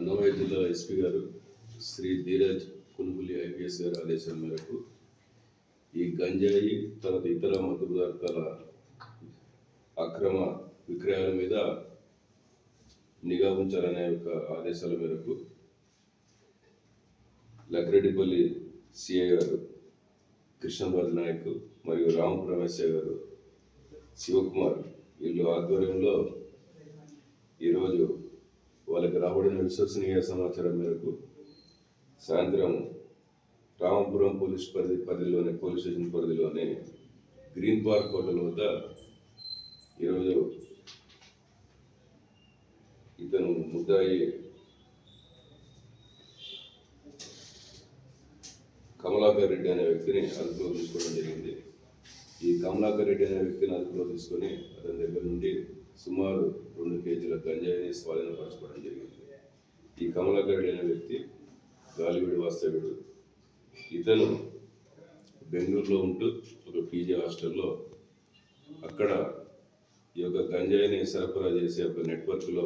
అన్నమయ్య జిల్లా ఎస్పీ గారు శ్రీ ధీరజ్ కునుపులి ఐపీఎస్ గారి ఆదేశాల మేరకు ఈ గంజాయి తర్వాత ఇతర మత్తు పదార్థాల అక్రమ విక్రయాల మీద నిఘా ఉంచాలనే యొక్క ఆదేశాల మేరకు లక్రెడ్డిపల్లి సిఐ గారు కృష్ణరాజు నాయక్ మరియు రామపురం ఎస్ఐ గారు శివకుమార్ వీళ్ళు ఆధ్వర్యంలో ఈరోజు వాళ్ళకి రాబడిన విశ్వసనీయ సమాచారం మేరకు సాయంత్రం రామపురం పోలీస్ స్టేషన్ పరిధిలోనే గ్రీన్ పార్క్ హోటల్ వద్ద ఈరోజు ఇతను ముద్దాయి కమలాకర్ రెడ్డి అనే వ్యక్తిని అదుపులో తీసుకోవడం జరిగింది. ఈ కమలాకర్ రెడ్డి అనే వ్యక్తిని అదుపులో తీసుకొని అతని దగ్గర నుండి సుమారు 2 కేజీల గంజాయిని స్వాధీనపరచుకోవడం జరిగింది. ఈ కమలాకర్ రెడ్డి అనే వ్యక్తి గాలివీడు వాస్తవ్యుడు. ఇతను బెంగళూరులో ఉంటూ ఒక పీజీ హాస్టల్లో అక్కడ ఈ యొక్క గంజాయిని సరఫరా చేసే ఒక నెట్వర్క్లో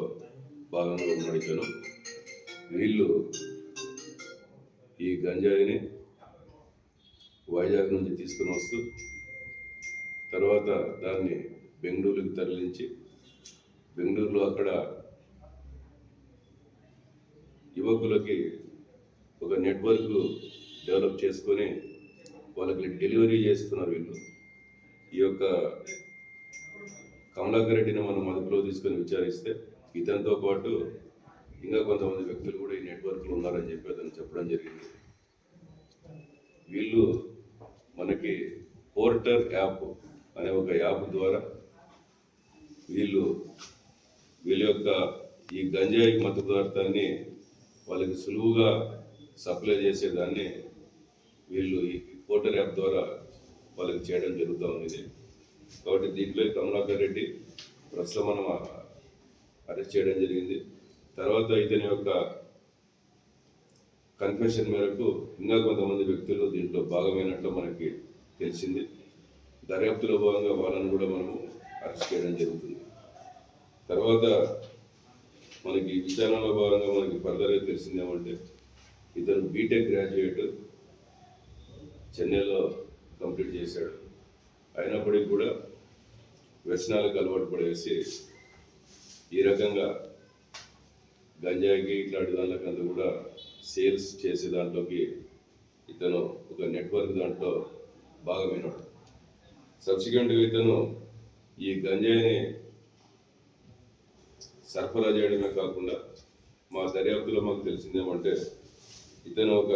భాగంగా ఉన్నాడు ఇతను. వీళ్ళు ఈ గంజాయిని వైజాగ్ నుంచి తీసుకుని వస్తూ తర్వాత దాన్ని బెంగళూరుకి తరలించి బెంగళూరులో అక్కడ యువకులకి ఒక నెట్వర్క్ డెవలప్ చేసుకొని వాళ్ళకి డెలివరీ చేస్తున్నారు వీళ్ళు. ఈ యొక్క కమలాకర్ రెడ్డిని మనం అదుపులో తీసుకొని విచారిస్తే ఇతనితో పాటు ఇంకా కొంతమంది వ్యక్తులు కూడా ఈ నెట్వర్క్లో ఉన్నారని చెప్పి అతను చెప్పడం జరిగింది. వీళ్ళు మనకి పోర్టర్ యాప్ అనే ఒక యాప్ ద్వారా వీళ్ళ యొక్క ఈ గంజాయి మత్తు పదార్థాన్ని వాళ్ళకి సులువుగా సప్లై చేసేదాన్ని వీళ్ళు ఈ పోర్టర్ యాప్ ద్వారా వాళ్ళకి చేయడం జరుగుతూ ఉంది. కాబట్టి దీంట్లో కమలాకర్ రెడ్డి ప్రస్తుతం మనం అరెస్ట్ చేయడం జరిగింది. తర్వాత ఇతని యొక్క కన్ఫెషన్ మేరకు ఇంకా కొంతమంది వ్యక్తులు దీంట్లో భాగమైనట్లు మనకి తెలిసింది. దర్యాప్తులో భాగంగా వాళ్ళని కూడా మనము అరెస్ట్ చేయడం జరుగుతుంది. తర్వాత మనకి విచారణలో భాగంగా మనకి ఫర్దర్గా తెలిసిందేమంటే ఇతను బీటెక్ గ్రాడ్యుయేట్ చెన్నైలో కంప్లీట్ చేశాడు. అయినప్పటికీ కూడా వ్యసనాలకు అలవాటు పడేసి ఈ రకంగా గంజాయికి ఇట్లాంటి దాంట్లోకంతా కూడా సేల్స్ చేసే దాంట్లోకి ఇతను ఒక నెట్వర్క్ దాంట్లో భాగమైనడు. సబ్సిక్వెంట్గా ఇతను ఈ గంజాయిని సరఫరా చేయడమే కాకుండా మా దర్యాప్తులో మాకు తెలిసిందేమంటే ఇతను ఒక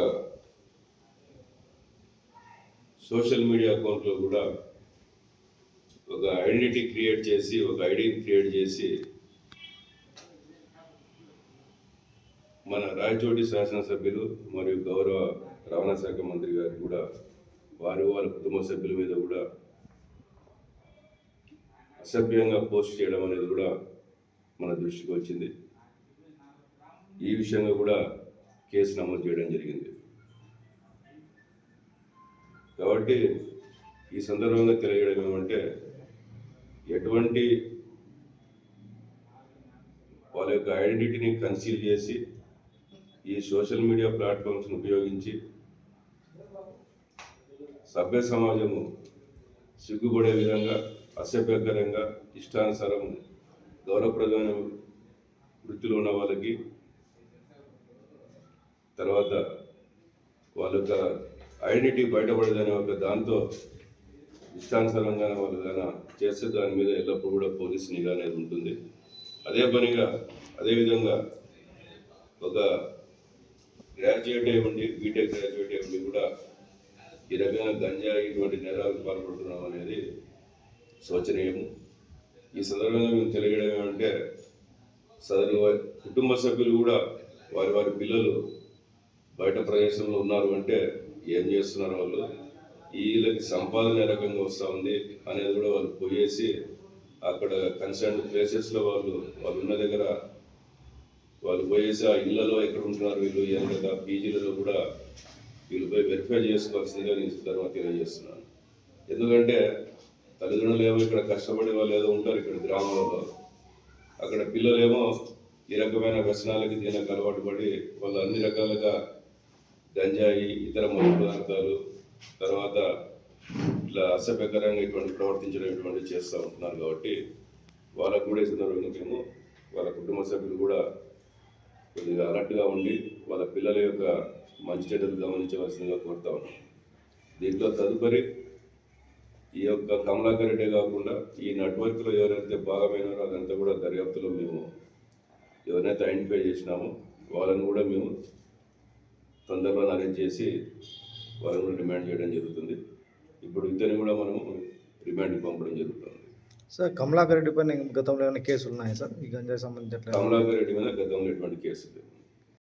సోషల్ మీడియా అకౌంట్లో కూడా ఒక ఐడెంటిటీ క్రియేట్ చేసి ఒక ఐడిని క్రియేట్ చేసి మన రాయచోటి శాసనసభ్యులు మరియు గౌరవ రవాణా శాఖ మంత్రి గారికి కూడా వాళ్ళ కుటుంబ సభ్యుల మీద కూడా అసభ్యంగా పోస్ట్ చేయడం అనేది కూడా మన దృష్టికి వచ్చింది. ఈ విషయంగా కూడా కేసు నమోదు చేయడం జరిగింది. కాబట్టి ఈ సందర్భంగా తెలియడం ఏమంటే ఎటువంటి వాళ్ళ యొక్క ఐడెంటిటీని కన్సీల్ చేసి ఈ సోషల్ మీడియా ప్లాట్ఫామ్స్ను ఉపయోగించి సభ్య సమాజము సిగ్గుపడే విధంగా అసభ్యకరంగా ఇష్టానుసారం గౌరవప్రదమైన వృత్తిలో ఉన్న వాళ్ళకి తర్వాత వాళ్ళ యొక్క ఐడెంటిటీ బయటపడదనే ఒక దాంతో ఇష్టానుసారంగా వాళ్ళు కానీ చేస్తే దాని మీద ఎల్లప్పుడూ కూడా పోలీసు నిఘా అనేది ఉంటుంది. అదేవిధంగా ఒక గ్రాడ్యుయేట్ అయి ఉండి బీటెక్ గ్రాడ్యుయేట్ అయి ఉండి కూడా ఈ రకంగా గంజాయి ఇటువంటి నేరాలకు పాల్పడుతున్నాం అనేది శోచనీయము. ఈ సందర్భంగా మేము తెలియడం ఏమంటే సదరు కుటుంబ సభ్యులు కూడా వారి పిల్లలు బయట ప్రదేశంలో ఉన్నారు అంటే ఏం చేస్తున్నారు వాళ్ళు, వీళ్ళకి సంపాదన ఏ రకంగా వస్తూ ఉంది అనేది కూడా వాళ్ళు పోయేసి అక్కడ కన్సర్న్ ప్లేసెస్లో వాళ్ళు ఉన్న దగ్గర వాళ్ళు పోయేసి ఆ ఇళ్లలో ఎక్కడ ఉంటున్నారు వీళ్ళు ఏ రకంగా పీజీలలో కూడా వీళ్ళు పోయి వెరిఫై చేసుకోవాల్సిందిగా నేను తర్వాత తెలియజేస్తున్నాను. ఎందుకంటే తల్లిదండ్రులు ఏమో ఇక్కడ కష్టపడే వాళ్ళు ఏదో ఉంటారు ఇక్కడ గ్రామాలలో, అక్కడ పిల్లలేమో ఈ రకమైన వ్యసనాలకి దీనికి అలవాటు పడి వాళ్ళు అన్ని రకాలుగా గంజాయి, ఇతర మత్తు పదార్థాలు, తర్వాత ఇట్లా అసభ్యకరంగా ఇటువంటి ప్రవర్తించడం ఇటువంటివి చేస్తూ ఉంటున్నారు. కాబట్టి వాళ్ళకు కూడా ఈ సందర్భంగా మేము వాళ్ళ కుటుంబ సభ్యులు కూడా కొద్దిగా అలర్ట్గా ఉండి వాళ్ళ పిల్లల యొక్క మంచి చెడ్డలు గమనించవలసిందిగా కోరుతా ఉన్నాం. దీంట్లో తదుపరి ఈ యొక్క కమలాకర్ రెడ్డి కాకుండా ఈ నెట్వర్క్లో ఎవరైతే భాగమైనారో అదంతా కూడా దర్యాప్తులో మేము ఎవరైతే ఐడెంటిఫై చేసినామో వాళ్ళని కూడా మేము తొందరలో అరేంజ్ చేసి వాళ్ళని కూడా రిమాండ్ చేయడం జరుగుతుంది. ఇప్పుడు ఇద్దరిని కూడా మనము రిమాండ్కి పంపడం జరుగుతుంది. సార్ కమలాకర్ రెడ్డి పైన గతంలో ఏమైనా కేసులు ఉన్నాయా సార్ ఈ గంజాయి సంబంధించి? కమలాకర్ రెడ్డి మీద గతంలో ఎటువంటి కేసు లేదు.